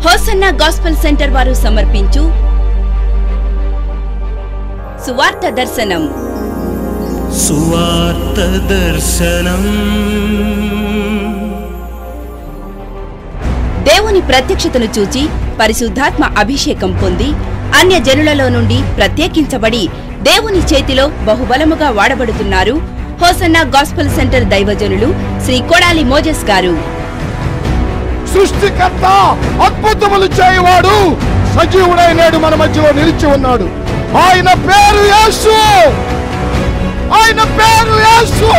Hosanna gospel centre వారు సమర్పించు సువార్త దర్శనం. సువార్త దర్శనం. దేవుని ప్రత్యక్షతను చూచి పరిశుద్ధాత్మ అభిషేకం పొంది అన్య జనులలో నుండి ప్రత్యేకించబడి దేవుని చేతిలో బహుబలముగా వాడబడుతున్నారు హోసన్నా గాస్పెల్ సెంటర్ దైవజనులు శ్రీ కొడాలి మోజెస్ గారు. సృష్టికర్త, అద్భుతములు చేయవాడు, సజీవుడై నేడు మన మధ్యలో నిలిచి ఉన్నాడు. ఆయన పేరు యేసు. ఆయన పేరు యేసు.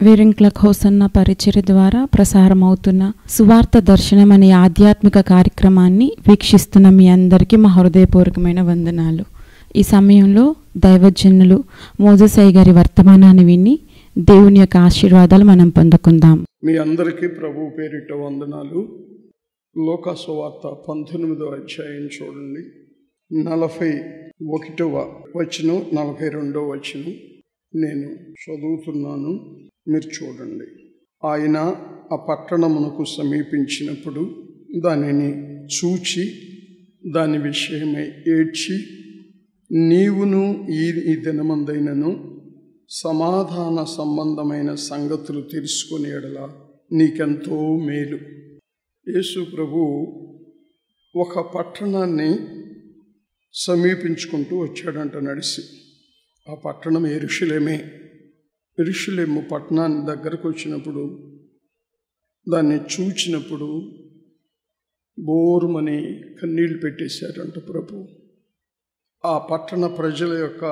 వీరింగ్లక్ హోసన్నా పరిచర్య ద్వారా ప్రసారమవుతున్న సువార్త దర్శనం అనే ఆధ్యాత్మిక కార్యక్రమాన్ని వీక్షిస్తున్న మీ అందరికీ మా హృదయపూర్వకమైన వందనాలు. ఈ సమయంలో దైవజనులు మోజెస్ గారి వర్తమానాన్ని విని దేవుని యొక్క ఆశీర్వాదాలు మనం పొందుకుందాం. మీ అందరికీ ప్రభు పేరిట వందనాలు. లోకా సువార్త 19వ అధ్యాయం చూడండి. 41వ వచనం 42వ వచనం నేను చదువుతున్నాను, మీరు చూడండి. ఆయన ఆ పట్టణమునకు సమీపించినప్పుడు దానిని చూచి దాని విషయమై ఏడ్చి, నీవును ఈ దినమందైనను సమాధాన సంబంధమైన సంగతులు తెలుసుకునే యెడల నీకెంతో మేలు. యేసు ప్రభు ఒక పట్టణాన్ని సమీపించుకుంటూ వచ్చాడంట నడిచి. ఆ పట్టణం యెరూషలేమే. యెరూషలేము పట్టణాన్ని దగ్గరకు వచ్చినప్పుడు, దాన్ని చూచినప్పుడు బోరుమని కన్నీళ్ళు పెట్టేశారంట ప్రభు. ఆ పట్టణ ప్రజల యొక్క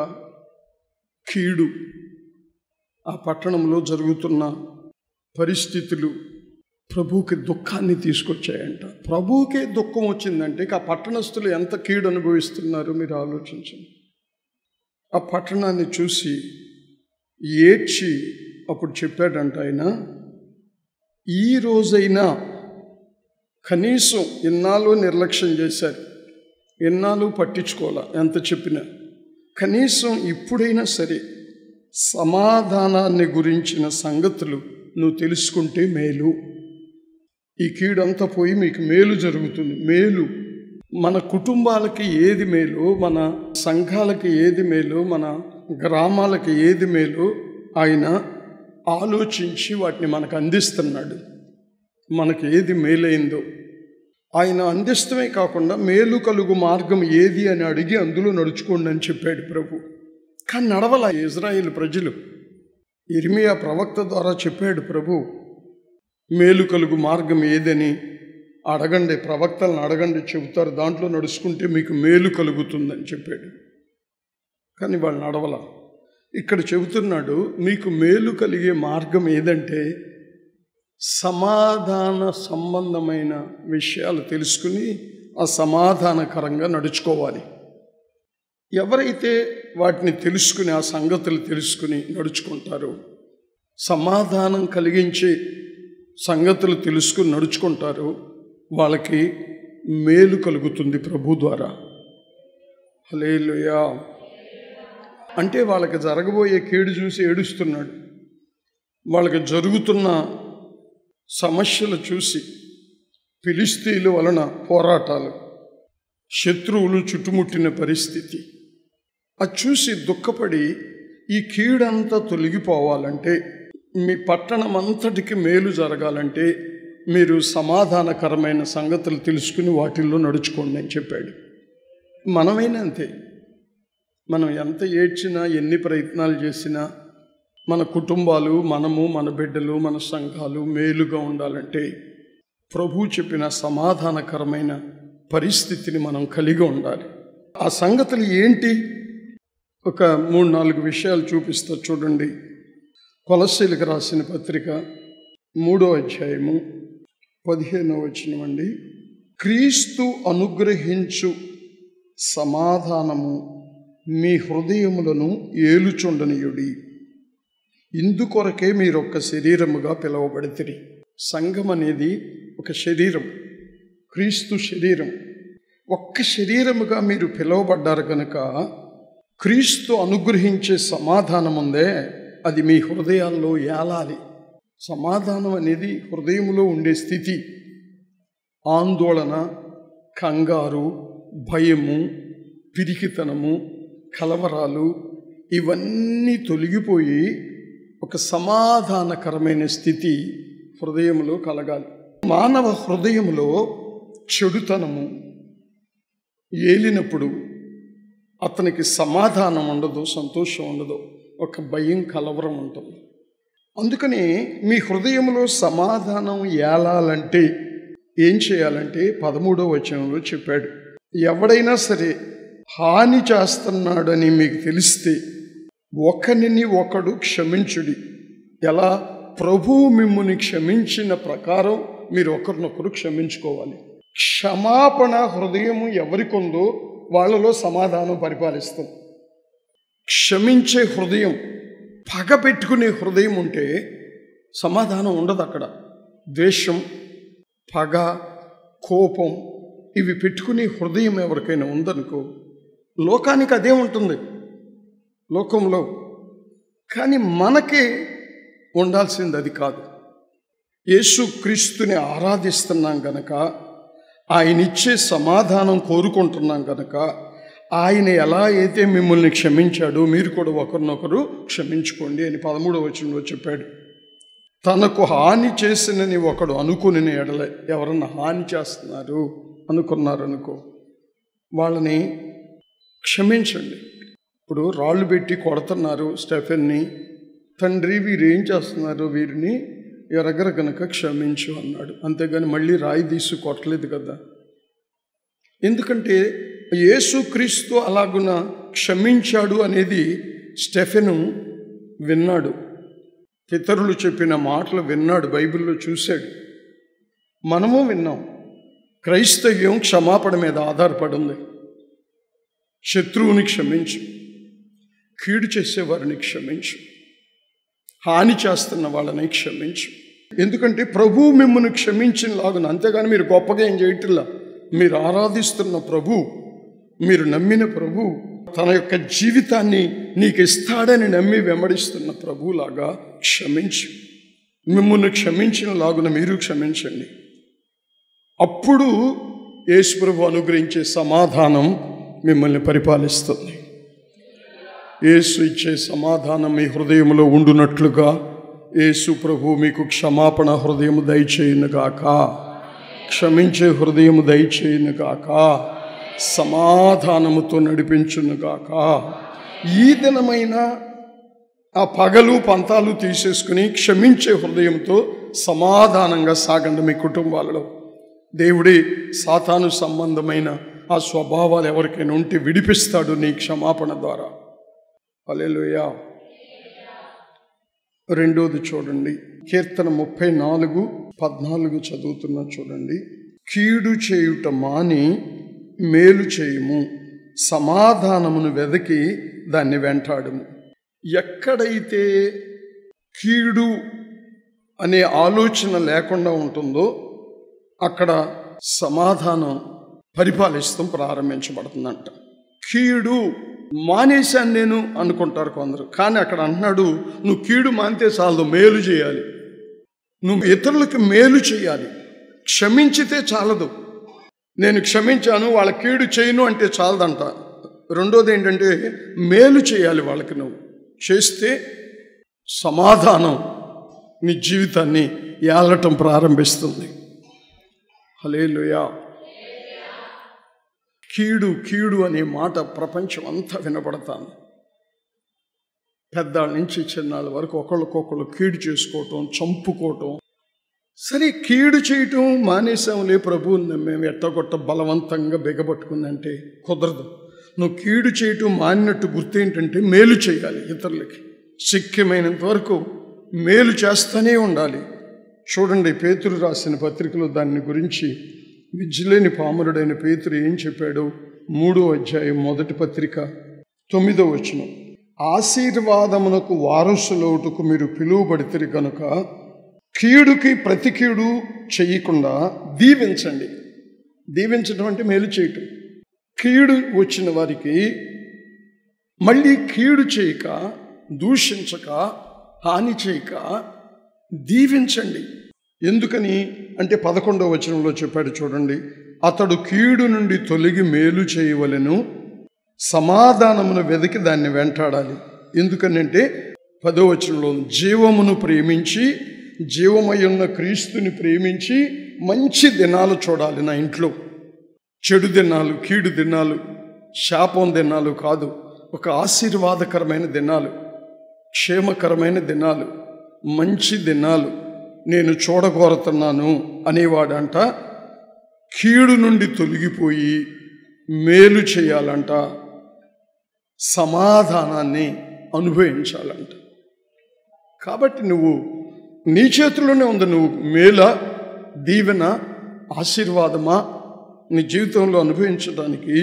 కీడు, ఆ పట్టణంలో జరుగుతున్న పరిస్థితులు ప్రభువుకి దుఃఖాన్ని తీసుకొచ్చాయంట. ప్రభువుకే దుఃఖం వచ్చిందంటే ఆ పట్టణస్థులు ఎంత కీడు అనుభవిస్తున్నారో మీరు ఆలోచించండి. ఆ పట్టణాన్ని చూసి ఏడ్చి అప్పుడు చెప్పాడంట ఆయన, ఈ రోజైనా కనీసం ఎన్నాళ్ళు నిర్లక్ష్యం చేశారు, ఎన్నాళ్ళు పట్టించుకోవాలా, ఎంత చెప్పినా కనీసం ఇప్పుడైనా సరే సమాధానాన్ని గురించిన సంగతులు నువ్వు తెలుసుకుంటే మేలు. ఈ కీడంతా పోయి మీకు మేలు జరుగుతుంది. మేలు మన కుటుంబాలకి ఏది మేలు, మన సంఘాలకి ఏది మేలు, మన గ్రామాలకి ఏది మేలు ఆయన ఆలోచించి వాటిని మనకు అందిస్తున్నాడు. మనకి ఏది మేలైందో ఆయన అందిస్తమే కాకుండా మేలు కలుగు మార్గం ఏది అని అడిగి అందులో నడుచుకోండి అని చెప్పాడు ప్రభు. కానీ నడవల ఇజ్రాయేలు ప్రజలు. ఇర్మియా ప్రవక్త ద్వారా చెప్పాడు ప్రభు, మేలు కలుగు మార్గం ఏదని అడగండి, ప్రవక్తలను అడగండి, చెబుతారు, దాంట్లో నడుచుకుంటే మీకు మేలు కలుగుతుందని చెప్పాడు. కానీ వాళ్ళు నడవల. ఇక్కడ చెబుతున్నాడు, మీకు మేలు కలిగే మార్గం ఏదంటే సమాధాన సంబంధమైన విషయాలు తెలుసుకుని ఆ సమాధానకరంగా నడుచుకోవాలి. ఎవరైతే వాటిని తెలుసుకుని ఆ సంగతులు తెలుసుకుని నడుచుకుంటారో సమాధానం కలిగించే సంగతులు తెలుసుకుని నడుచుకుంటారో వాళ్ళకి మేలు కలుగుతుంది ప్రభు ద్వారా. హల్లెలూయా. అంటే వాళ్ళకి జరగబోయే కీడు చూసి ఏడుస్తున్నాడు, వాళ్ళకి జరుగుతున్న సమస్యలు చూసి, ఫిలిష్తీయుల వలన పోరాటాలు, శత్రువులు చుట్టుముట్టిన పరిస్థితి, అది చూసి దుఃఖపడి ఈ కీడంతా తొలగిపోవాలంటే, మీ పట్టణం అంతటికి మేలు జరగాలంటే మీరు సమాధానకరమైన సంగతులు తెలుసుకుని వాటిల్లో నడుచుకోండి అని చెప్పాడు. మనమైనా అంతే. మనం ఎంత ఏడ్చినా, ఎన్ని ప్రయత్నాలు చేసినా, మన కుటుంబాలు, మనము, మన బిడ్డలు, మన సంఘాలు మేలుగా ఉండాలంటే ప్రభు చెప్పిన సమాధానకరమైన పరిస్థితిని మనం కలిగి ఉండాలి. ఆ సంగతులు ఏంటి? ఒక 3-4 విషయాలు చూపిస్తా చూడండి. కొలస్సీలకు రాసిన పత్రిక 3వ అధ్యాయము 15వ వచనం అండి. క్రీస్తు అనుగ్రహించు సమాధానము మీ హృదయములను ఏలుచుండనీయుడి. ఇందుకొరకే మీరొక్క శరీరముగా పిలువబడితిరి. సంఘం అనేది ఒక శరీరం, క్రీస్తు శరీరం. ఒక్క శరీరముగా మీరు పిలువబడ్డారు కనుక క్రీస్తు అనుగ్రహించే సమాధానం ఉందే, అది మీ హృదయాల్లో ఏలాలి. సమాధానం అనేది హృదయంలో ఉండే స్థితి. ఆందోళన, కంగారు, భయము, పిరికితనము, కలవరాలు ఇవన్నీ తొలగిపోయి ఒక సమాధానకరమైన స్థితి హృదయంలో కలగాలి. మానవ హృదయంలో చెడుతనము ఏలినప్పుడు అతనికి సమాధానం ఉండదు, సంతోషం ఉండదు, ఒక భయం, కలవరం ఉంటుంది. అందుకని మీ హృదయంలో సమాధానం ఏలాలంటే ఏం చేయాలంటే 13వ వచనంలో చెప్పాడు, ఎవడైనా సరే హాని చేస్తున్నాడని మీకు తెలిస్తే ఒకరిని ఒకడు క్షమించుడి. ఎలా? ప్రభువు మిమ్ముని క్షమించిన ప్రకారం మీరు ఒకరినొకరు క్షమించుకోవాలి. క్షమాపణ హృదయము ఎవరికొందో వాళ్ళలో సమాధానం పరిపాలిస్తుంది. క్షమించే హృదయం, పగ పెట్టుకునే హృదయం ఉంటే సమాధానం ఉండదు. అక్కడ ద్వేషం, పగ, కోపం ఇవి పెట్టుకునే హృదయం ఎవరికైనా ఉందనుకో, లోకానికి అదే ఉంటుంది లోకంలో. కానీ మనకే ఉండాల్సింది అది కాదు. యేసు క్రీస్తుని ఆరాధిస్తున్నాం గనక, ఆయన ఇచ్చే సమాధానం కోరుకుంటున్నాం గనక, ఆయన ఎలా అయితే మిమ్మల్ని క్షమించాడో మీరు కూడా ఒకరినొకరు క్షమించుకోండి అని 13వ వచనంలో చెప్పాడు. తనకు హాని చేసినని ఒకడు అనుకుని ఎడల, ఎవరన్నా హాని చేస్తున్నారు అనుకున్నారనుకో, వాళ్ళని క్షమించండి. ఇప్పుడు రాళ్ళు పెట్టి కొడుతున్నారు స్టెఫెన్ని, తండ్రి వీరేం చేస్తున్నారు, వీరిని ఎరగర గనక క్షమించు అన్నాడు. అంతేగాని మళ్ళీ రాయి తీసి కొట్టలేదు కదా. ఎందుకంటే యేసుక్రీస్తు అలాగున క్షమించాడు అనేది స్టెఫెను విన్నాడు, పితరులు చెప్పిన మాటలు విన్నాడు, బైబిల్లో చూశాడు, మనము విన్నాం. క్రైస్తవ్యం క్షమాపణ మీద ఆధారపడి ఉంది. శత్రువుని క్షమించు, కీడు చేసేవారిని క్షమించు, హాని చేస్తున్న వాళ్ళని క్షమించు. ఎందుకంటే ప్రభువు మిమ్మల్ని క్షమించినలాగున. అంతేగాని మీరు గొప్పగా ఏం చేయట్లా. మీరు ఆరాధిస్తున్న ప్రభు, మీరు నమ్మిన ప్రభు, తన యొక్క జీవితాన్ని నీకు ఇస్తాడని నమ్మి వెంబడిస్తున్న ప్రభులాగా క్షమించు. మిమ్మల్ని క్షమించినలాగున మీరు క్షమించండి. అప్పుడు యేసు ప్రభు అనుగ్రహించే సమాధానం మిమ్మల్ని పరిపాలిస్తుంది. యేసు ఇచ్చే సమాధానం మీ హృదయంలో ఉండునట్లుగా యేసు ప్రభు మీకు క్షమాపణ హృదయము దయచేయునుగాక, క్షమించే హృదయము దయచేయునుగాక, సమాధానముతో నడిపించునుగాక. ఈ దినమైన ఆ పగలు పంతాలు తీసేసుకుని క్షమించే హృదయంతో సమాధానంగా సాగండి. మీ కుటుంబాలలో దేవుడే సాతాను సంబంధమైన ఆ స్వభావాలు ఎవరికైనా ఉంటే విడిపిస్తాడు నీ క్షమాపణ ద్వారా. హల్లెలూయా. రెండోది చూడండి, కీర్తన 34:14 చదువుతున్నా చూడండి. కీడు చేయుట మాని మేలు చేయుము, సమాధానమును వెదకి దాన్ని వెంటాడుము. ఎక్కడైతే కీడు అనే ఆలోచన లేకుండా ఉంటుందో అక్కడ సమాధానం పరిపాలిస్తాం ప్రారంభించబడుతుందంట. కీడు మానేశాను నేను అనుకుంటారు కొందరు, కానీ అక్కడ అంటున్నాడు నువ్వు కీడు మానితే చాలదు, మేలు చేయాలి. నువ్వు ఇతరులకు మేలు చేయాలి. క్షమించితే చాలదు. నేను క్షమించాను వాళ్ళ కీడు చేయను అంటే చాలదంట. రెండోది ఏంటంటే మేలు చేయాలి వాళ్ళకి. నువ్వు చేస్తే సమాధానం నీ జీవితాన్ని ఏలటం ప్రారంభిస్తుంది. హల్లెలూయా. కీడు కీడు అనే మాట ప్రపంచం అంతా వినపడతాను. పెద్దాళ్ళ నుంచి చిన్నాళ్ళ వరకు ఒకళ్ళకొకళ్ళు కీడు చేసుకోవటం, చంపుకోవటం. సరే, కీడు చేయటం మానేసాంలే ప్రభు, మేము ఎట్టగొట్ట బలవంతంగా బిగబట్టుకుందంటే కుదరదు. నువ్వు కీడు చేయటం మానినట్టు గుర్తేంటంటే మేలు చేయాలి ఇతరులకి. శక్యమైనంత వరకు మేలు చేస్తూనే ఉండాలి. చూడండి, పేతురు రాసిన పత్రికలో దాని గురించి విజ్జులేని పామరుడైన పేతురు ఏం చెప్పాడు? 3వ అధ్యాయం 1వ పత్రిక 9వ వచనం. ఆశీర్వాదమునకు వారసులవుటకు మీరు పిలువబడితే కనుక కీడుకి ప్రతి కీడు చేయకుండా దీవించండి. దీవించడం అంటే మేలు చేయటం. కీడు వచ్చిన వారికి మళ్ళీ కీడు చేయక, దూషించక, హాని చేయక దీవించండి. ఎందుకని అంటే 11వ వచనంలో చెప్పాడు చూడండి, అతడు కీడు నుండి తొలగి మేలు చేయవలెను, సమాధానమును వెతికి దాన్ని వెంటాడాలి. ఎందుకనంటే 10వ వచనంలో జీవమును ప్రేమించి, జీవమై ఉన్న క్రీస్తుని ప్రేమించి మంచి దినాలు చూడాలి. నా ఇంట్లో చెడు దినాలు, కీడు దినాలు, శాపం దినాలు కాదు, ఒక ఆశీర్వాదకరమైన దినాలు, క్షేమకరమైన దినాలు, మంచి దినాలు నేను చూడగోరుతున్నాను అనేవాడంట. కీడు నుండి తొలగిపోయి మేలు చేయాలంట, సమాధానాన్ని అనుభవించాలంట. కాబట్టి నువ్వు నీ చేతిలోనే ఉంది. నువ్వు మేల, దీవెన, ఆశీర్వాదమా నీ జీవితంలో అనుభవించడానికి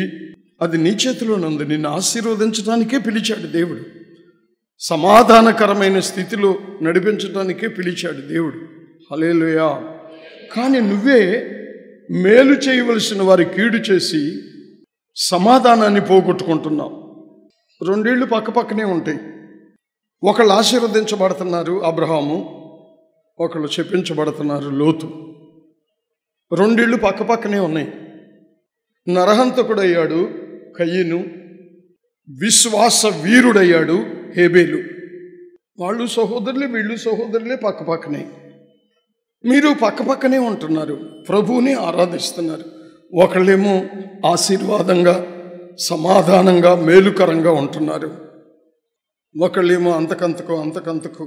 అది నీ చేతిలోనే ఉంది. నిన్ను ఆశీర్వదించడానికే పిలిచాడు దేవుడు. సమాధానకరమైన స్థితిలో నడిపించడానికే పిలిచాడు దేవుడు. హల్లెలూయా. కానీ నువ్వే మేలు చేయవలసిన వారి కీడు చేసి సమాధానాన్ని పోగొట్టుకుంటున్నావు. రెండేళ్ళు పక్కపక్కనే ఉంటాయి. ఒకళ్ళు ఆశీర్వదించబడుతున్నారు అబ్రహాము, ఒకళ్ళు చెప్పించబడుతున్నారు లోతు. రెండేళ్ళు పక్కపక్కనే ఉన్నాయి. నరహంతకుడయ్యాడు కయ్యను, విశ్వాస వీరుడయ్యాడు హేబేలు. వాళ్ళు సహోదరులే, వీళ్ళు సహోదరులే, పక్కపక్కనే. మీరు పక్కపక్కనే ఉంటున్నారు, ప్రభువుని ఆరాధిస్తున్నారు. ఒకళ్ళేమో ఆశీర్వాదంగా, సమాధానంగా, మేలుకరంగా ఉంటున్నారు. ఒకళ్ళేమో అంతకంతకు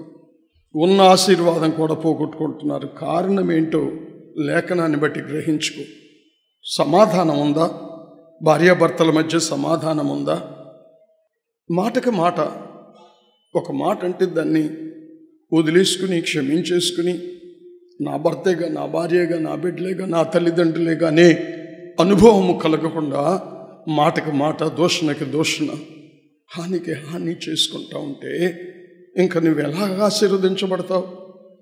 ఉన్న ఆశీర్వాదం కూడా పోగొట్టుకుంటున్నారు. కారణం ఏంటో లేఖనాన్ని బట్టి గ్రహించుకో. సమాధానం ఉందా? భార్యాభర్తల మధ్య సమాధానం ఉందా? మాటకి మాట, ఒక మాట అంటే దాన్ని వదిలేసుకుని, క్షమించేసుకుని, నా భర్తేగా, నా భార్యగా, నా బిడ్డలేగా, నా తల్లిదండ్రులేగానే అనుభవము కలగకుండా మాటకి మాట, దూషణకి దూషణ, హానికి హాని చేసుకుంటా ఉంటే ఇంకా నువ్వు ఎలా ఆశీర్వదించబడతావు?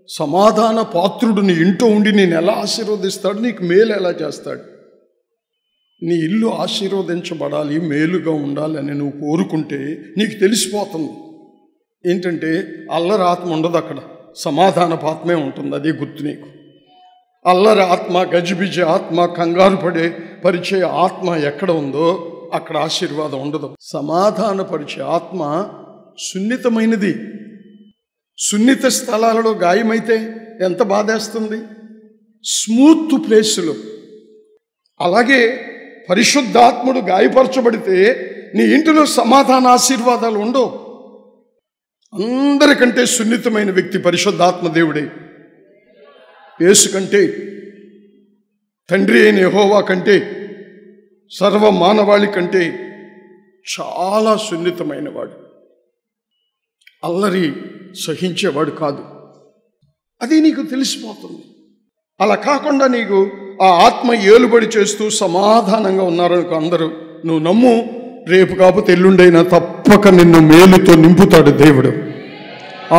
సమాధాన పాత్రుడు నీ ఇంట్లో ఉండి నేను ఎలా ఆశీర్వదిస్తాడు? నీకు మేలు ఎలా చేస్తాడు? నీ ఇల్లు ఆశీర్వదించబడాలి, మేలుగా ఉండాలి అని నువ్వు కోరుకుంటే నీకు తెలిసిపోతుంది. ఏంటంటే అల్లరి ఆత్మ ఉండదు అక్కడ, సమాధానపు ఆత్మే ఉంటుంది. అదే గుర్తు నీకు. అల్లరి ఆత్మ, గజిబిజి ఆత్మ, కంగారు పడే పరిచే ఆత్మ ఎక్కడ ఉందో అక్కడ ఆశీర్వాదం ఉండదు. సమాధానపరిచే ఆత్మ సున్నితమైనది. సున్నిత స్థలాలలో గాయమైతే ఎంత బాధేస్తుంది? స్మూత్ ప్లేసులు. అలాగే పరిశుద్ధాత్ముడు గాయపరచబడితే నీ ఇంటిలో సమాధాన ఆశీర్వాదాలు ఉండవు. అందరికంటే సున్నితమైన వ్యక్తి పరిశుద్ధాత్మ దేవుడే. యేసు కంటే, తండ్రి అయిన యెహోవా కంటే, సర్వ మానవాళి కంటే చాలా సున్నితమైన వాడు. అల్లరి సహించేవాడు కాదు. అది నీకు తెలిసిపోతుంది. అలా కాకుండా నీకు ఆ ఆత్మ ఏలుబడి చేస్తూ సమాధానంగా ఉన్నారనుకో అందరూ, నువ్వు నమ్ము, రేపు కాకపోతే ఎల్లుండైనా తప్పక నిన్ను మేలుతో నింపుతాడు దేవుడు.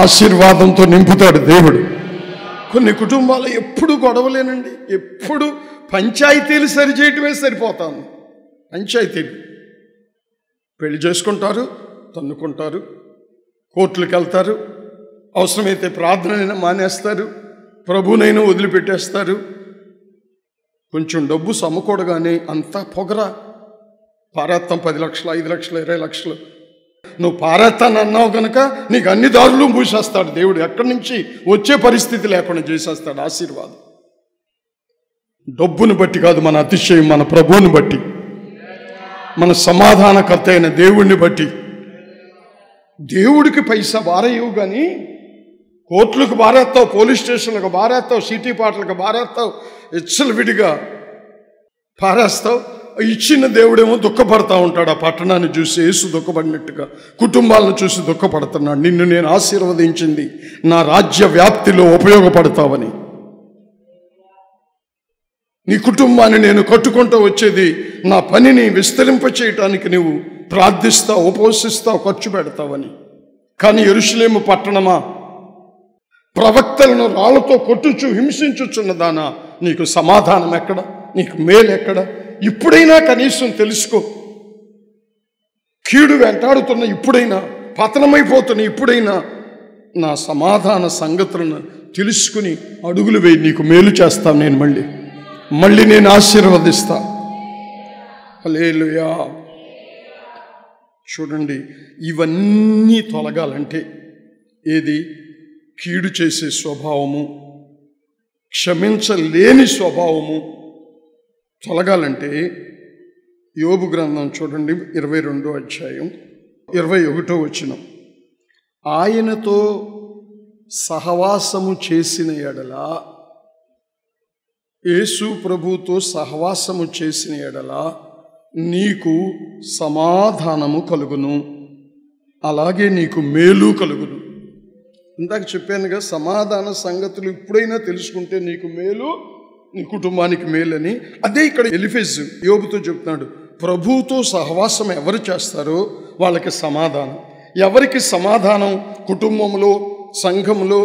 ఆశీర్వాదంతో నింపుతాడు దేవుడు. కొన్ని కుటుంబాలు ఎప్పుడు గొడవలేనండి, ఎప్పుడు పంచాయతీలు సరిచేయటమే సరిపోతాను. పంచాయతీలు పెళ్లి చేసుకుంటారు, తన్నుకుంటారు, కోర్టులకు వెళ్తారు, అవసరమైతే ప్రార్థనైనా మానేస్తారు, ప్రభునైనా వదిలిపెట్టేస్తారు. కొంచెం డబ్బు సమకూడగానే అంతా పొగరా, పారేత్తాం 10 లక్షలు, 5 లక్షలు, 20 లక్షలు. నువ్వు పారేత్తాను అన్నావు కనుక నీకు అన్ని దారులు మూసేస్తాడు దేవుడు. ఎక్కడి నుంచి వచ్చే పరిస్థితి లేకుండా చేసేస్తాడు ఆశీర్వాదం. డబ్బుని బట్టి కాదు మన అతిశయం, మన ప్రభువుని బట్టి, మన సమాధానకర్త అయిన దేవుణ్ణి బట్టి. దేవుడికి పైసా బారేయవు కానీ కోర్టులకు బారేస్తావు, పోలీస్ స్టేషన్లకు బారేస్తావు, సిటీ పాటలకు బారేస్తావు, విడిగా పారేస్తావు. ఇచ్చిన దేవుడేమో దుఃఖపడతా ఉంటాడు. ఆ పట్టణాన్ని చూసి యేసు దుఃఖపడినట్టుగా కుటుంబాలను చూసి దుఃఖపడుతున్నాడు. నిన్ను నేను ఆశీర్వదించింది నా రాజ్య వ్యాప్తిలో ఉపయోగపడతావని. నీ కుటుంబాన్ని నేను కట్టుకుంటూ వచ్చేది నా పనిని విస్తరింపచేయటానికి నువ్వు ప్రార్థిస్తావు, ఉపవసిస్తావు, ఖర్చు పెడతావని. కానీ యెరూషలేము పట్టణమా, ప్రవక్తలను రాళ్లతో కొట్టుచు హింసించుచున్నదానా, నీకు సమాధానం ఎక్కడ, నీకు మేలు ఎక్కడ? ఇప్పుడైనా కనీసం తెలుసుకో. కీడు వెంటాడుతున్న ఇప్పుడైనా, పతనమైపోతున్న ఇప్పుడైనా నా సమాధాన సంగతులను తెలుసుకుని అడుగులు వేయి. నీకు మేలు చేస్తాను నేను, మళ్ళీ నేను ఆశీర్వదిస్తా. హల్లెలూయా. చూడండి, ఇవన్నీ తొలగాలంటే ఏది? కీడు చేసే స్వభావము, క్షమించలేని స్వభావము తొలగాలంటే యోబు గ్రంథం చూడండి, 22వ అధ్యాయం 21వ వచనం. ఆయనతో సహవాసము చేసిన ఎడల, యేసు ప్రభుతో సహవాసము చేసిన ఎడల నీకు సమాధానము కలుగును, అలాగే నీకు మేలు కలుగును. ఇందాక చెప్పానుగా, సమాధాన సంగతులు ఇప్పుడైనా తెలుసుకుంటే నీకు మేలు, నీ కుటుంబానికి మేలని. అదే ఇక్కడ ఎలీఫజు యోబుతో చెప్తున్నాడు. ప్రభువుతో సహవాసం ఎవరు చేస్తారో వాళ్ళకి సమాధానం. ఎవరికి సమాధానం కుటుంబంలో, సంఘంలో,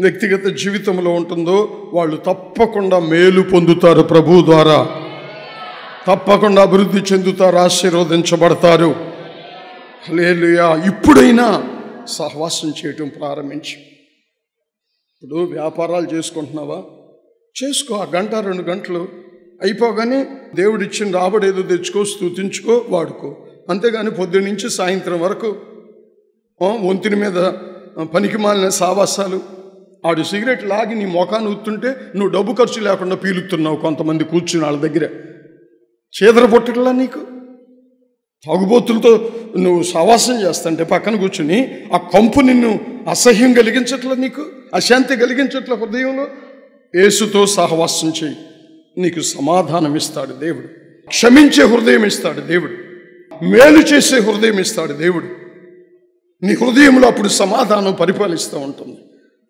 వ్యక్తిగత జీవితంలో ఉంటుందో వాళ్ళు తప్పకుండా మేలు పొందుతారు. ప్రభువు ద్వారా తప్పకుండా అభివృద్ధి చెందుతారు, ఆశీర్వదించబడతారు. హల్లెలూయా. ఇప్పుడైనా సహవాసం చేయటం ప్రారంభించు. ఇప్పుడు వ్యాపారాలు చేసుకుంటున్నావా? చేసుకో. ఆ గంట 2 గంటలు అయిపోగానే దేవుడిచ్చిన రాబడేదో తెచ్చుకో, స్తుతించుకో, వాడుకో. అంతేగాని పొద్దున్న నుంచి సాయంత్రం వరకు వంతిని మీద పనికి మాలిన సావాసాలు. ఆడు సిగరెట్ లాగి నీ మొఖాన్ని ఊతుంటే నువ్వు డబ్బు ఖర్చు లేకుండా పీలుతున్నావు. కొంతమంది కూర్చుని వాళ్ళ దగ్గర చేదర పొట్టట్లా నీకు. తాగుబోతులతో నువ్వు సహవాసం చేస్తుంటే పక్కన కూర్చుని ఆ కంపు నిన్ను అసహ్యం కలిగించట్లా, నీకు అశాంతి కలిగించట్ల హృదయంలో. యేసుతో సహవాసం చేయి, నీకు సమాధానం ఇస్తాడు దేవుడు. క్షమించే హృదయం ఇస్తాడు దేవుడు. మేలు చేసే హృదయం ఇస్తాడు దేవుడు. నీ హృదయంలో అప్పుడు సమాధానం పరిపాలిస్తూ ఉంటుంది.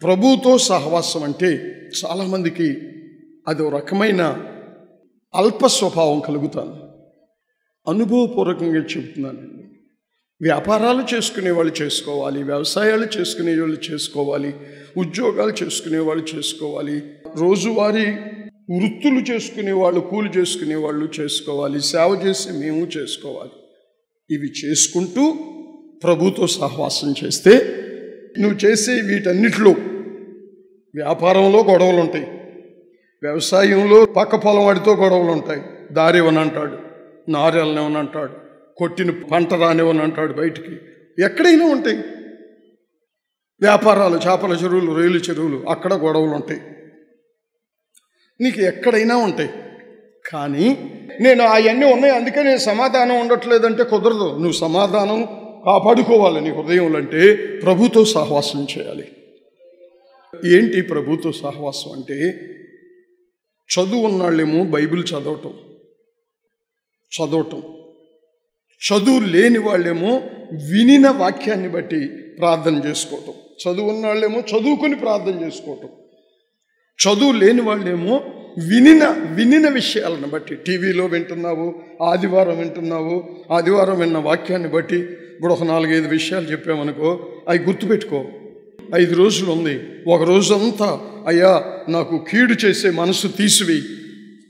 ప్రభువుతో సహవాసం అంటే చాలామందికి అది ఒక రకమైన అల్ప స్వభావం కలుగుతాను. అనుభవపూర్వకంగా చెబుతున్నానండి. వ్యాపారాలు చేసుకునే వాళ్ళు చేసుకోవాలి, వ్యవసాయాలు చేసుకునే వాళ్ళు చేసుకోవాలి, ఉద్యోగాలు చేసుకునే వాళ్ళు చేసుకోవాలి, రోజువారీ వృత్తులు చేసుకునే వాళ్ళు, కూలి చేసుకునే వాళ్ళు చేసుకోవాలి, సేవ చేసి మేము చేసుకోవాలి. ఇవి చేసుకుంటూ ప్రభుతో సహవాసం చేస్తే నువ్వు చేసే వీటన్నిటిలో, వ్యాపారంలో గొడవలు ఉంటాయి, వ్యవసాయంలో పక్క పొలం వాడితో గొడవలు ఉంటాయి, దారి ఇవ్వని అంటాడు, నారెళ్ళనివ్వని అంటాడు, కొట్టిన పంట రానివ్వని అంటాడు, బయటికి ఎక్కడైనా ఉంటాయి. వ్యాపారాలు, చేపల చెరువులు, రొయ్యల చెరువులు, అక్కడ గొడవలు ఉంటాయి, నీకు ఎక్కడైనా ఉంటాయి. కానీ నేను అవన్నీ ఉన్నాయి అందుకే నేను సమాధానం ఉండట్లేదంటే కుదరదు. నువ్వు సమాధానం కాపాడుకోవాలి నీ హృదయంలో అంటే ప్రభుతో సహవాసం చేయాలి. ఏంటి ప్రభుతో సహవాసం అంటే? చదువు ఉన్నాళ్ళేమో బైబిల్ చదవటం, చదువు లేని వాళ్ళేమో వినిన వాక్యాన్ని బట్టి ప్రార్థన చేసుకోవటం. చదువు ఉన్నాళ్ళేమో చదువుకొని ప్రార్థన చేసుకోవటం, చదువు లేని వాళ్ళేమో వినిన విషయాలను బట్టి. టీవీలో వింటున్నావు, ఆదివారం వింటున్నావు, ఆదివారం విన్న వాక్యాన్ని బట్టి ఇప్పుడు ఒక 4-5 విషయాలు చెప్పామనుకో, అవి గుర్తుపెట్టుకో. 5 రోజులు ఉంది, ఒక రోజంతా అయ్యా నాకు కీడు చేసే మనసు తీసివేయి,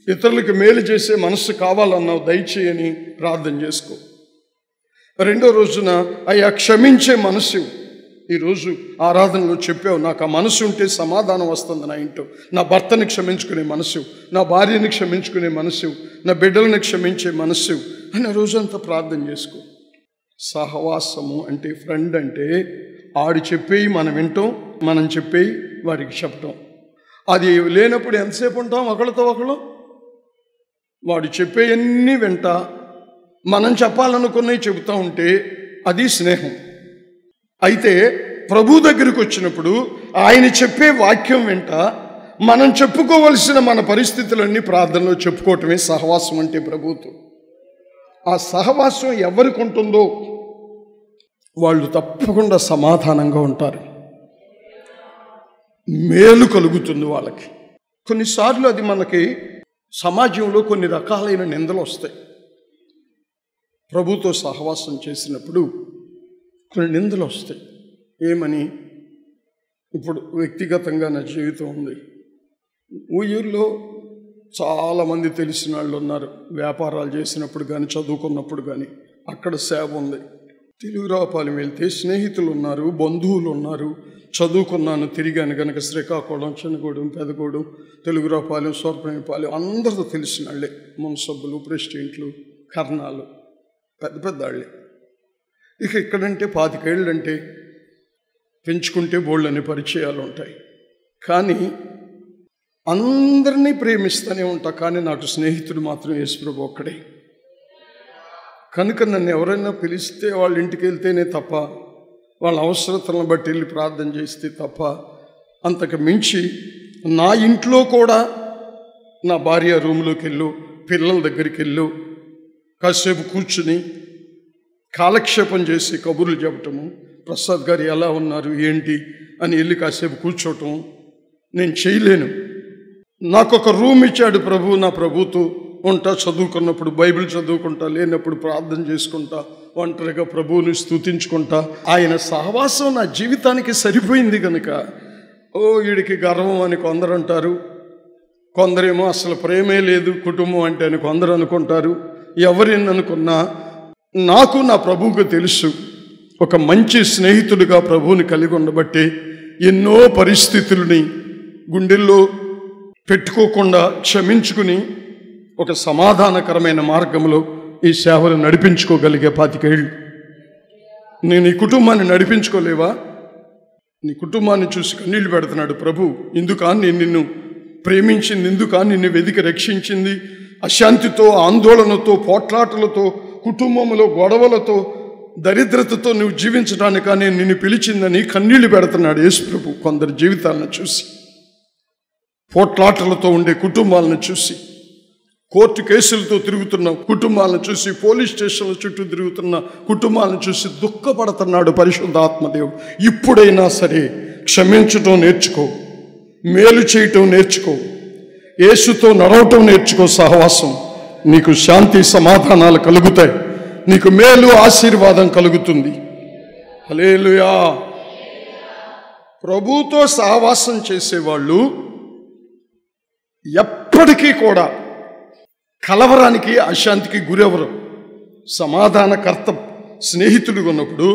ఇతరులకు మేలు చేసే మనసు కావాలన్నావు, దయచేయని ప్రార్థన చేసుకో. 2వ రోజున అయ్యా క్షమించే మనసు, ఈరోజు ఆరాధనలో చెప్పావు, నాకు ఆ మనసు ఉంటే సమాధానం వస్తుంది నా ఇంట్లో. నా భర్తని క్షమించుకునే మనసు, నా భార్యని క్షమించుకునే మనసు, నా బిడ్డలను క్షమించే మనసు అని రోజంతా ప్రార్థన చేసుకో. సహవాసము అంటే, ఫ్రెండ్ అంటే ఆడు చెప్పేయి మనం వింటాం, మనం చెప్పేయి వాడికి చెప్పటం. అది లేనప్పుడు ఎంతసేపు ఉంటాం ఒకళ్ళతో ఒకళ్ళు? వాడు చెప్పేయన్నీ వింటా, మనం చెప్పాలనుకున్నవి చెబుతూ ఉంటే అది స్నేహం. అయితే ప్రభు దగ్గరికి వచ్చినప్పుడు ఆయన చెప్పే వాక్యం వెంట మనం చెప్పుకోవలసిన మన పరిస్థితులన్నీ ప్రార్థనలో చెప్పుకోవటమే సహవాసం అంటే ప్రభుతో. ఆ సహవాసం ఎవరికి ఉంటుందో వాళ్ళు తప్పకుండా సమాధానంగా ఉంటారు, మేలు కలుగుతుంది వాళ్ళకి. కొన్నిసార్లు అది మనకి సమాజంలో కొన్ని రకాలైన నిందలు వస్తాయి. ప్రభుతో సహవాసం చేసినప్పుడు కొన్ని నిందలు వస్తాయి. ఏమని? ఇప్పుడు వ్యక్తిగతంగా నా జీవితం ఉంది. ఊళ్ళో చాలామంది తెలిసిన వాళ్ళు ఉన్నారు, వ్యాపారాలు చేసినప్పుడు కానీ చదువుకున్నప్పుడు కానీ. అక్కడ సేవ ఉంది. తెలుగురావుపాలెం వెళ్తే స్నేహితులు ఉన్నారు, బంధువులు ఉన్నారు. చదువుకున్నాను, తిరిగాను కనుక శ్రీకాకుళం, చిన్నగూడెం, పెదగూడెం, తెలుగురావుపాలెం, సూర్పనేపాలెం అందరూ తెలిసిన వాళ్ళే. మున్సబ్బులు, ప్రెసిడెంట్లు, కర్ణాలు, పెద్ద పెద్ద వాళ్ళే. ఇక ఇక్కడంటే 25 ఏళ్ళు అంటే పెంచుకుంటే బోళ్ళని పరిచయాలు ఉంటాయి. కానీ అందరినీ ప్రేమిస్తూనే ఉంటా. కానీ నాకు స్నేహితుడు మాత్రం యేసుప్రభు ఒక్కడే. కనుక నన్ను ఎవరైనా పిలిస్తే వాళ్ళ ఇంటికి వెళ్తేనే తప్ప, వాళ్ళ అవసరతలను బట్టి వెళ్ళి ప్రార్థన చేస్తే తప్ప, అంతకు మించి నా ఇంట్లో కూడా నా భార్య రూమ్లోకి వెళ్ళు, పిల్లల దగ్గరికి వెళ్ళు, కాసేపు కూర్చుని కాలక్షేపం చేసి కబుర్లు చెప్పటము, ప్రసాద్ గారు ఎలా ఉన్నారు ఏంటి అని వెళ్ళి కాసేపు కూర్చోవటం నేను చేయలేను. నాకు ఒక రూమ్ ఇచ్చాడు ప్రభు, నా ప్రభుతో ఉంటా. చదువుకున్నప్పుడు బైబిల్ చదువుకుంటా, లేనప్పుడు ప్రార్థన చేసుకుంటా, ఒంటరిగా ప్రభువుని స్తుతించుకుంటా. ఆయన సహవాసం నా జీవితానికి సరిపోయింది కనుక వీడికి గర్వం అని కొందరు అంటారు, కొందరేమో అసలు ప్రేమే లేదు కుటుంబం అంటే అని కొందరు అనుకుంటారు. ఎవరిని అనుకున్నా నాకు నా ప్రభువుకు తెలుసు, ఒక మంచి స్నేహితుడిగా ప్రభువుని కలిగి ఉండబట్టి ఎన్నో పరిస్థితులని గుండెల్లో పెట్టుకోకుండా క్షమించుకుని ఒక సమాధానకరమైన మార్గంలో ఈ సేవలు నడిపించుకోగలిగే 25 ఏళ్ళు. నేను ఈ కుటుంబాన్ని నడిపించుకోలేవా? నీ కుటుంబాన్ని చూసి కన్నీళ్లు పెడుతున్నాడు ప్రభు. ఇందుకా నేను నిన్ను ప్రేమించింది, ఇందుకా నిన్ను వెదికి రక్షించింది. అశాంతితో, ఆందోళనతో, పోట్లాటలతో, కుటుంబంలో గొడవలతో, దరిద్రతతో నువ్వు జీవించడానికా నేను నిన్ను పిలిచిందని కన్నీళ్లు పెడుతున్నాడు యేసుప్రభు. కొందరి జీవితాలను చూసి, పోట్లాటలతో ఉండే కుటుంబాలను చూసి, కోర్టు కేసులతో తిరుగుతున్న కుటుంబాలను చూసి, పోలీస్ స్టేషన్ల చుట్టూ తిరుగుతున్న కుటుంబాలను చూసి దుఃఖపడుతున్నాడు పరిశుద్ధాత్మదేవుడు. ఇప్పుడైనా సరే క్షమించటం నేర్చుకో, మేలు చేయటం నేర్చుకో, యేసుతో నడవటం నేర్చుకో. సహవాసం నీకు శాంతి సమాధానాలు కలుగుతాయి, నీకు మేలు ఆశీర్వాదం కలుగుతుంది. హల్లెలూయా. ప్రభుతో సహవాసం చేసేవాళ్ళు ఎప్పటికీ కూడా కలవరానికి, అశాంతికి గురెవరు. సమాధానకర్త స్నేహితుడిగా ఉన్నప్పుడు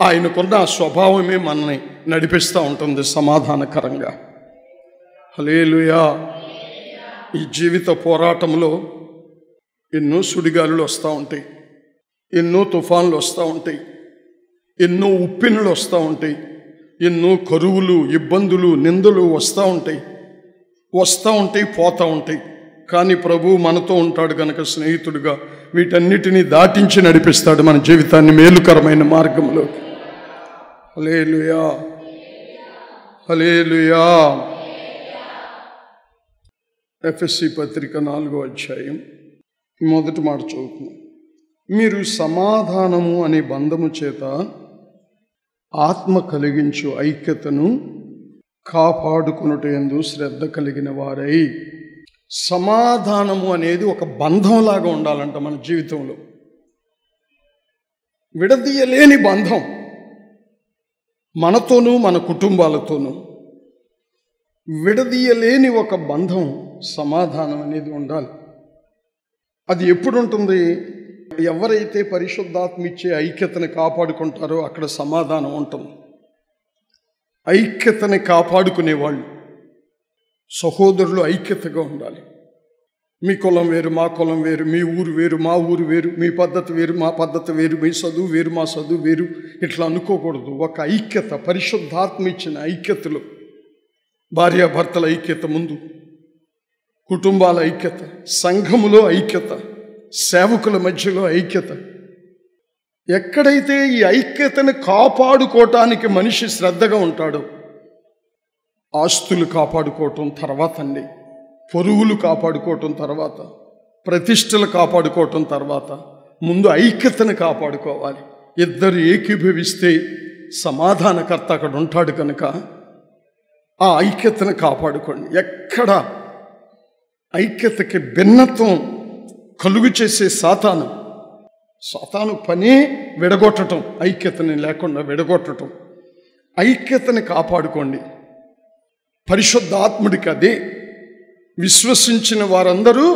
ఆయనకున్న ఆ స్వభావమే మనల్ని నడిపిస్తూ ఉంటుంది సమాధానకరంగా. హల్లెలూయా. ఈ జీవిత పోరాటంలో ఎన్నో సుడిగాలులు వస్తూ ఉంటాయి, ఎన్నో తుఫాన్లు వస్తూ ఉంటాయి, ఎన్నో ఉప్పెనులు వస్తూ ఉంటాయి, ఎన్నో కరువులు, ఇబ్బందులు, నిందలు వస్తూ ఉంటాయి, పోతూ ఉంటాయి. కానీ ప్రభు మనతో ఉంటాడు కనుక స్నేహితుడిగా వీటన్నిటినీ దాటించి నడిపిస్తాడు మన జీవితాన్ని మేలుకరమైన మార్గంలో. హల్లెలూయా, హల్లెలూయా. ఎఫెసీ పత్రిక 4వ అధ్యాయం 1వ మాట చదువుతున్నాం. మీరు సమాధానము అనే బంధము చేత ఆత్మ కలిగించు ఐక్యతను కాపాడుకొనుటయందు శ్రద్ధ కలిగిన వారై. సమాధానము అనేది ఒక బంధంలాగా ఉండాలంట మన జీవితంలో, విడదీయలేని బంధం. మనతోనూ మన కుటుంబాలతోనూ విడదీయలేని ఒక బంధం, సమాధానం అనేది ఉండాలి. అది ఎప్పుడు ఉంటుంది? ఎవరైతే పరిశుద్ధాత్మ ఇచ్చే ఐక్యతని కాపాడుకుంటారో అక్కడ సమాధానం ఉంటుంది. ఐక్యతని కాపాడుకునేవాళ్ళు, సహోదరులు ఐక్యతగా ఉండాలి. మీ కులం వేరు, మా కులం వేరు, మీ ఊరు వేరు, మా ఊరు వేరు, మీ పద్ధతి వేరు, మా పద్ధతి వేరు, మీ చదువు వేరు, మా చదువు వేరు, ఇట్లా అనుకోకూడదు. ఒక ఐక్యత, పరిశుద్ధాత్మ ఇచ్చిన ఐక్యతలో భార్యాభర్తల ఐక్యత ముందు, కుటుంబాల ఐక్యత, సంఘములో ఐక్యత, సేవకుల మధ్యలో ఐక్యత. ఎక్కడైతే ఈ ఐక్యతను కాపాడుకోవటానికి మనిషి శ్రద్ధగా ఉంటాడో, ఆస్తులు కాపాడుకోవటం తర్వాత అండి, పొరుగులు కాపాడుకోవటం తర్వాత, ప్రతిష్టలు కాపాడుకోవటం తర్వాత, ముందు ఐక్యతను కాపాడుకోవాలి. ఇద్దరు ఏకీభవిస్తే సమాధానకర్త అక్కడ ఉంటాడు కనుక ఆ ఐక్యతను కాపాడుకోండి. ఎక్కడ ఐక్యతకి భిన్నత్వం కలుగు చేసే సాతాను పని విడగొట్టడం, ఐక్యతని లేకుండా విడగొట్టడం. ఐక్యతని కాపాడుకోండి. పరిశుద్ధాత్ముడికి అదే విశ్వసించిన వారందరూ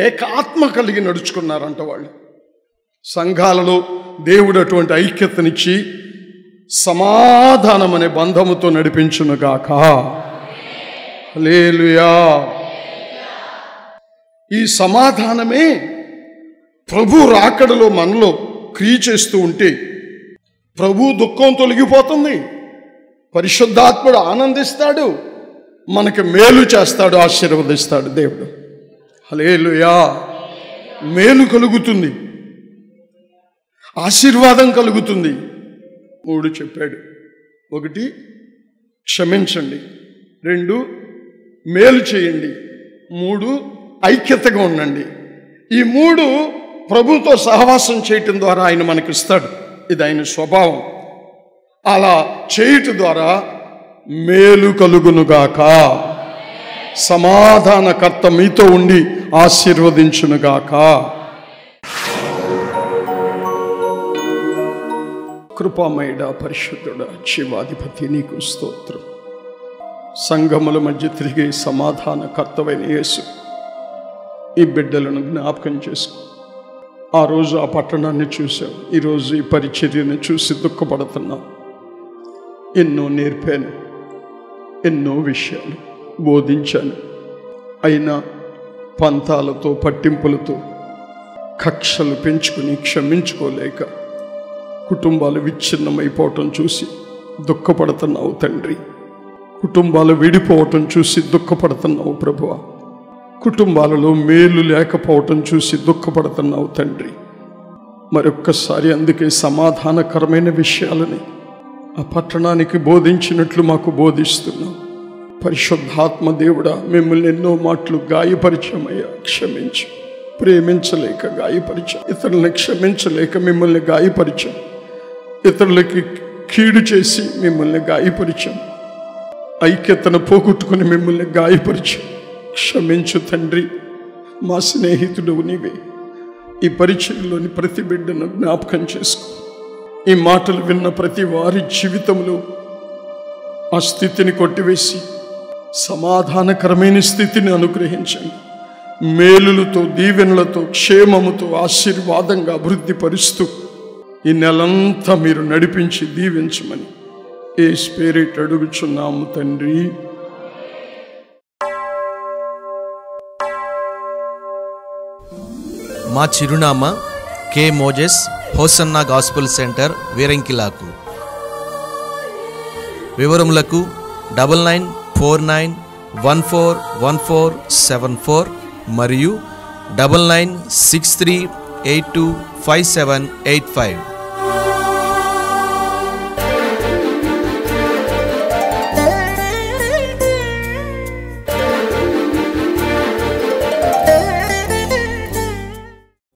ఏకాత్మ కలిగి నడుచుకున్నారంట. వాళ్ళు సంఘాలలో దేవుడు అటువంటి ఐక్యతనిచ్చి సమాధానం అనే బంధముతో నడిపించునుగాక. హల్లెలూయా. ఈ సమాధానమే ప్రభు రాకడలో మనలో క్రియ చేస్తూ ఉంటే ప్రభు దుఃఖం తొలగిపోతుంది, పరిశుద్ధాత్ముడు ఆనందిస్తాడు, మనకి మేలు చేస్తాడు, ఆశీర్వదిస్తాడు దేవుడు. హల్లెలూయా. మేలు కలుగుతుంది, ఆశీర్వాదం కలుగుతుంది. 3 చెప్పాడు. 1 క్షమించండి, 2 మేలు చేయండి, 3 ఐక్యతగా ఉండండి. ఈ 3 ప్రభుతో సహవాసం చేయటం ద్వారా ఆయన మనకిస్తాడు. ఇది ఆయన స్వభావం. అలా చేయటం ద్వారా మేలు కలుగునుగాక. సమాధానకర్త మీతో ఉండి ఆశీర్వదించునుగాక. కృపామయుడా, పరిశుద్ధుడా, జీవాధిపతి, నీకు స్తోత్రం. సంఘముల మధ్య తిరిగే సమాధానకర్తవైన యేసు, ఈ బిడ్డలను జ్ఞాపకం చేసుకో. ఆ రోజు ఆ పట్టణాన్ని చూసావు, ఈరోజు ఈ పరిచర్యను చూసి దుఃఖపడుతున్నావు. ఎన్నో నేర్పాను, ఎన్నో విషయాలు బోధించాను. అయినా పంతాలతో, పట్టింపులతో, కక్షలు పెంచుకుని క్షమించుకోలేక కుటుంబాలు విచ్ఛిన్నమైపోవటం చూసి దుఃఖపడుతున్నావు తండ్రి. కుటుంబాలు విడిపోవటం చూసి దుఃఖపడుతున్నావు ప్రభువా. కుటుంబాలలో మేలు లేకపోవటం చూసి దుఃఖపడుతున్నావు తండ్రి. మరొక్కసారి అందుకే సమాధానకరమైన విషయాలని ఆ పట్టణానికి బోధించినట్లు మాకు బోధిస్తున్నాం. పరిశుద్ధాత్మ దేవుడా, మిమ్మల్ని ఎన్నో మాటలు గాయపరిచామయ్యా, క్షమించు. ప్రేమించలేక గాయపరిచాం, ఇతరులని క్షమించలేక మిమ్మల్ని గాయపరిచాం, ఇతరులకి కీడు చేసి మిమ్మల్ని గాయపరిచాం, ఐక్యతను పోగొట్టుకుని మిమ్మల్ని గాయపరిచాం. క్షమించు తండ్రి. మా స్నేహితుడు నీవే. ఈ పరిచయంలోని ప్రతి బిడ్డను జ్ఞాపకం చేసుకో. ఈ మాటలు విన్న ప్రతి వారి జీవితంలో ఆ స్థితిని కొట్టివేసి సమాధానకరమైన స్థితిని అనుగ్రహించండి. మేలులతో, దీవెనలతో, క్షేమముతో, ఆశీర్వాదంగా అభివృద్ధి పరుస్తూ ఈ నెలంతా మీరు నడిపించి దీవించమని యేసు పేరిట అడుగుచున్నాము తండ్రి. మా చిరునామా K Moses, Hosanna Gospel Centre, వీరంకిలాకు. వివరములకు 9949141474 మరియు 9963825785.